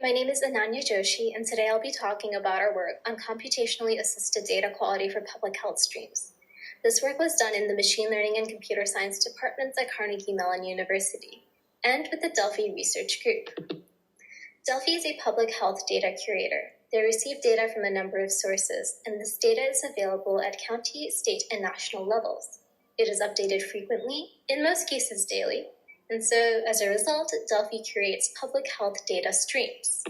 My name is Ananya Joshi, and today I'll be talking about our work on computationally assisted data quality for public health streams. This work was done in the Machine Learning and Computer Science departments at Carnegie Mellon University, and with the Delphi Research Group. Delphi is a public health data curator. They receive data from a number of sources, and this data is available at county, state, and national levels. It is updated frequently, in most cases daily, and so as a result, Delphi curates public health data streams.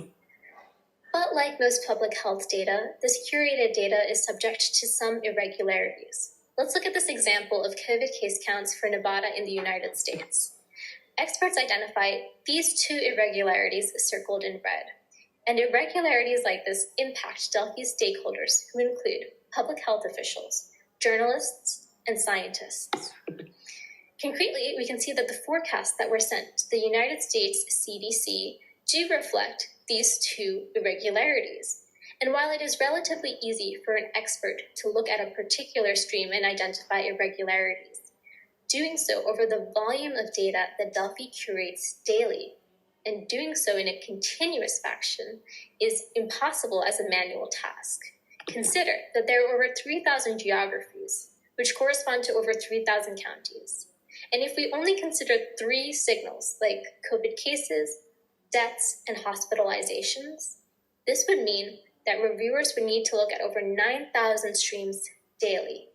But like most public health data, this curated data is subject to some irregularities. Let's look at this example of COVID case counts for Nevada in the United States. Experts identified these two irregularities circled in red. And irregularities like this impact Delphi's stakeholders, who include public health officials, journalists, and scientists. Concretely, we can see that the forecasts that were sent to the United States CDC do reflect these two irregularities. And while it is relatively easy for an expert to look at a particular stream and identify irregularities, doing so over the volume of data that Delphi curates daily, and doing so in a continuous fashion, is impossible as a manual task. Consider that there are over 3,000 geographies, which correspond to over 3,000 counties. And if we only consider 3 signals, like COVID cases, deaths, and hospitalizations, this would mean that reviewers would need to look at over 9,000 streams daily.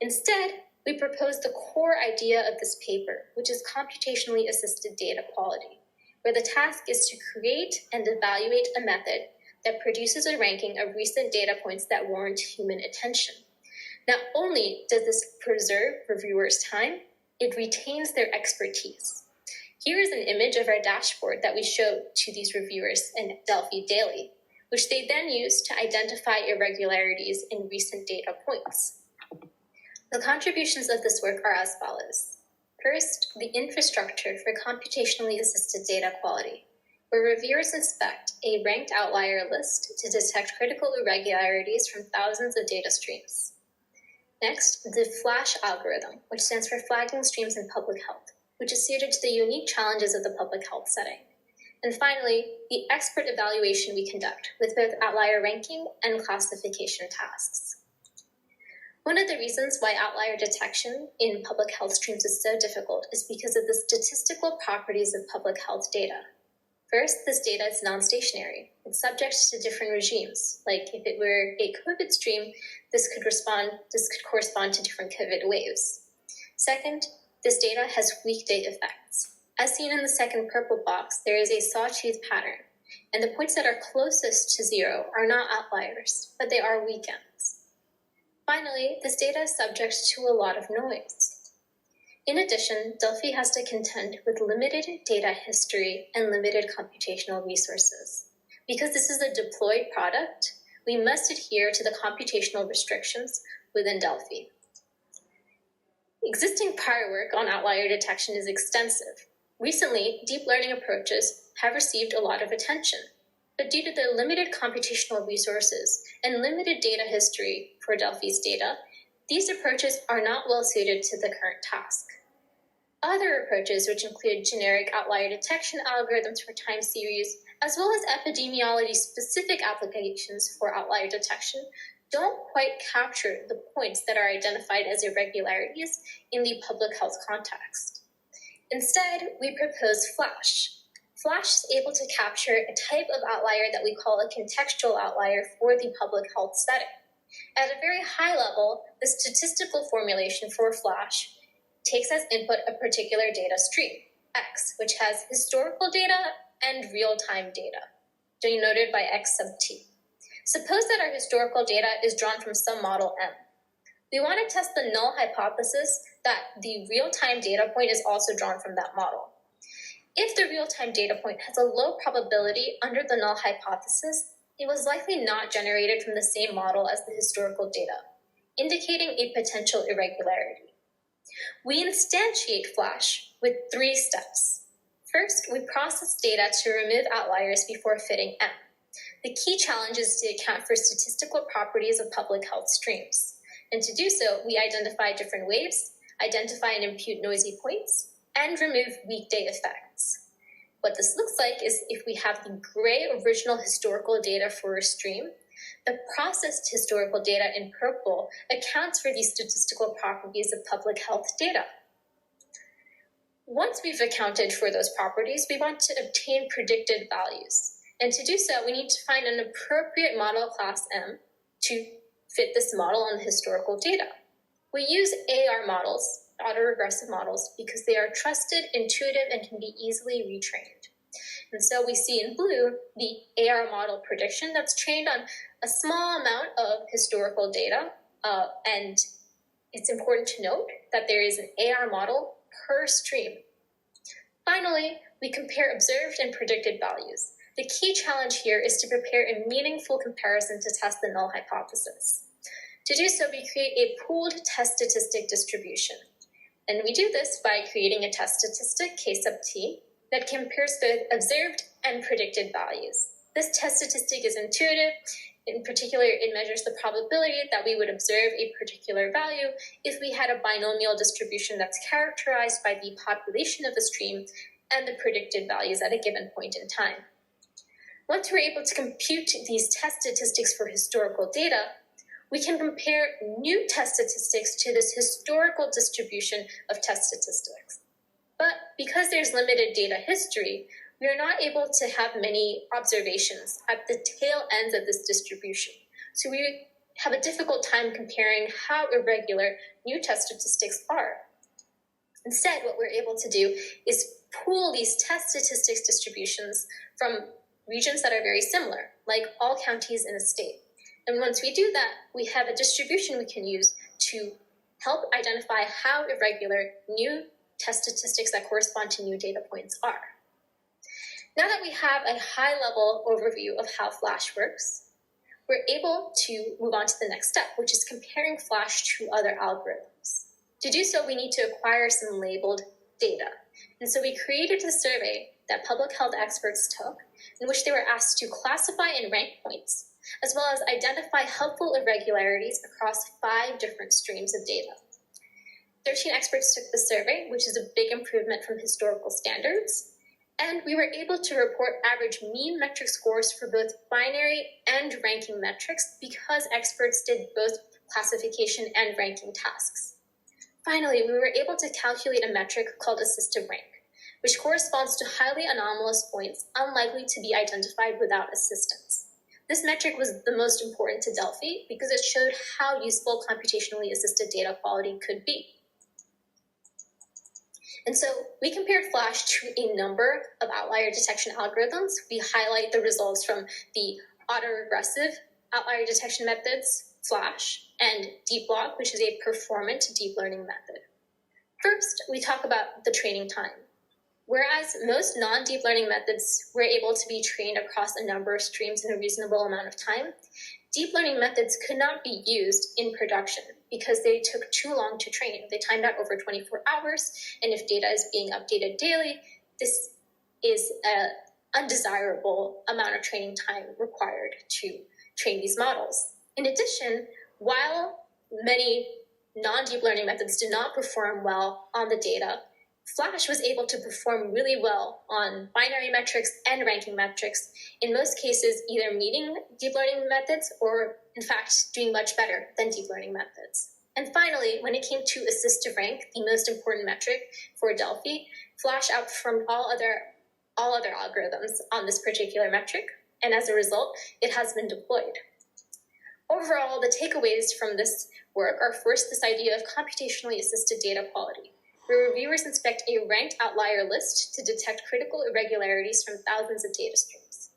Instead, we propose the core idea of this paper, which is computationally assisted data quality, where the task is to create and evaluate a method that produces a ranking of recent data points that warrant human attention. Not only does this preserve reviewers' time, it retains their expertise. Here is an image of our dashboard that we show to these reviewers in Delphi daily, which they then use to identify irregularities in recent data points. The contributions of this work are as follows. First, the infrastructure for computationally assisted data quality, where reviewers inspect a ranked outlier list to detect critical irregularities from thousands of data streams. Next, the FLASH algorithm, which stands for Flagging Streams in Public Health, which is suited to the unique challenges of the public health setting. And finally, the expert evaluation we conduct with both outlier ranking and classification tasks. One of the reasons why outlier detection in public health streams is so difficult is because of the statistical properties of public health data. First, this data is non-stationary. It's subject to different regimes. Like if it were a COVID stream, this could correspond to different COVID waves. Second, this data has weekday effects. As seen in the second purple box, there is a sawtooth pattern, and the points that are closest to 0 are not outliers, but they are weekends. Finally, this data is subject to a lot of noise. In addition, Delphi has to contend with limited data history and limited computational resources. Because this is a deployed product, we must adhere to the computational restrictions within Delphi. Existing prior work on outlier detection is extensive. Recently, deep learning approaches have received a lot of attention, but due to the limited computational resources and limited data history for Delphi's data, these approaches are not well suited to the current task. Other approaches, which include generic outlier detection algorithms for time series, as well as epidemiology-specific applications for outlier detection, don't quite capture the points that are identified as irregularities in the public health context. Instead, we propose FLASH. FLASH is able to capture a type of outlier that we call a contextual outlier for the public health setting. At a very high level, the statistical formulation for FLASH takes as input a particular data stream, X, which has historical data and real-time data, denoted by X sub t. Suppose that our historical data is drawn from some model M. We want to test the null hypothesis that the real-time data point is also drawn from that model. If the real-time data point has a low probability under the null hypothesis, it was likely not generated from the same model as the historical data, indicating a potential irregularity. We instantiate FLASH with 3 steps. First, we process data to remove outliers before fitting M. The key challenge is to account for statistical properties of public health streams. And to do so, we identify different waves, identify and impute noisy points, and remove weekday effects. What this looks like is if we have the gray original historical data for a stream, the processed historical data in purple accounts for these statistical properties of public health data. Once we've accounted for those properties, we want to obtain predicted values. And to do so, we need to find an appropriate model class M to fit this model on the historical data. We use AR models, autoregressive models, because they are trusted, intuitive, and can be easily retrained. And so we see in blue the AR model prediction that's trained on a small amount of historical data. And it's important to note that there is an AR model per stream. Finally, we compare observed and predicted values. The key challenge here is to prepare a meaningful comparison to test the null hypothesis. To do so, we create a pooled test statistic distribution. And we do this by creating a test statistic, K sub t, that compares both observed and predicted values. This test statistic is intuitive. In particular, it measures the probability that we would observe a particular value if we had a binomial distribution that's characterized by the population of the stream and the predicted values at a given point in time. Once we're able to compute these test statistics for historical data, we can compare new test statistics to this historical distribution of test statistics. But because there's limited data history, we are not able to have many observations at the tail ends of this distribution. So we have a difficult time comparing how irregular new test statistics are. Instead, what we're able to do is pool these test statistics distributions from regions that are very similar, like all counties in a state. And once we do that, we have a distribution we can use to help identify how irregular new test statistics that correspond to new data points are. Now that we have a high-level overview of how Flash works, we're able to move on to the next step, which is comparing Flash to other algorithms. To do so, we need to acquire some labeled data. And so we created a survey that public health experts took, in which they were asked to classify and rank points, as well as identify helpful irregularities across 5 different streams of data. 13 experts took the survey, which is a big improvement from historical standards, and we were able to report average mean metric scores for both binary and ranking metrics because experts did both classification and ranking tasks. Finally, we were able to calculate a metric called assistive rank, which corresponds to highly anomalous points unlikely to be identified without assistance. This metric was the most important to Delphi because it showed how useful computationally assisted data quality could be. And so we compared Flash to a number of outlier detection algorithms. We highlight the results from the autoregressive outlier detection methods, Flash, and DeepLog, which is a performant deep learning method. First, we talk about the training time. Whereas most non-deep learning methods were able to be trained across a number of streams in a reasonable amount of time, deep learning methods could not be used in production because they took too long to train. They timed out over 24 hours, and if data is being updated daily, this is an undesirable amount of training time required to train these models. In addition, while many non-deep learning methods did not perform well on the data, Flash was able to perform really well on binary metrics and ranking metrics, in most cases either meeting deep learning methods or, in fact, doing much better than deep learning methods. And finally, when it came to assistive rank, the most important metric for Delphi, Flash outperformed all other algorithms on this particular metric, and as a result, it has been deployed. Overall, the takeaways from this work are first this idea of computationally assisted data quality, where reviewers inspect a ranked outlier list to detect critical irregularities from thousands of data streams.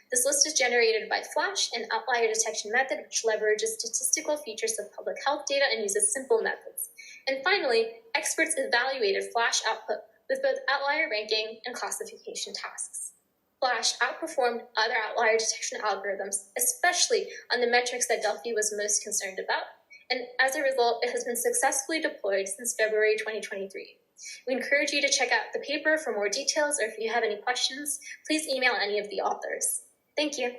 This list is generated by Flash, an outlier detection method which leverages statistical features of public health data and uses simple methods. And finally, experts evaluated Flash output with both outlier ranking and classification tasks. Flash outperformed other outlier detection algorithms, especially on the metrics that Delphi was most concerned about, and as a result, it has been successfully deployed since February 2023. We encourage you to check out the paper for more details, or if you have any questions, please email any of the authors. Thank you.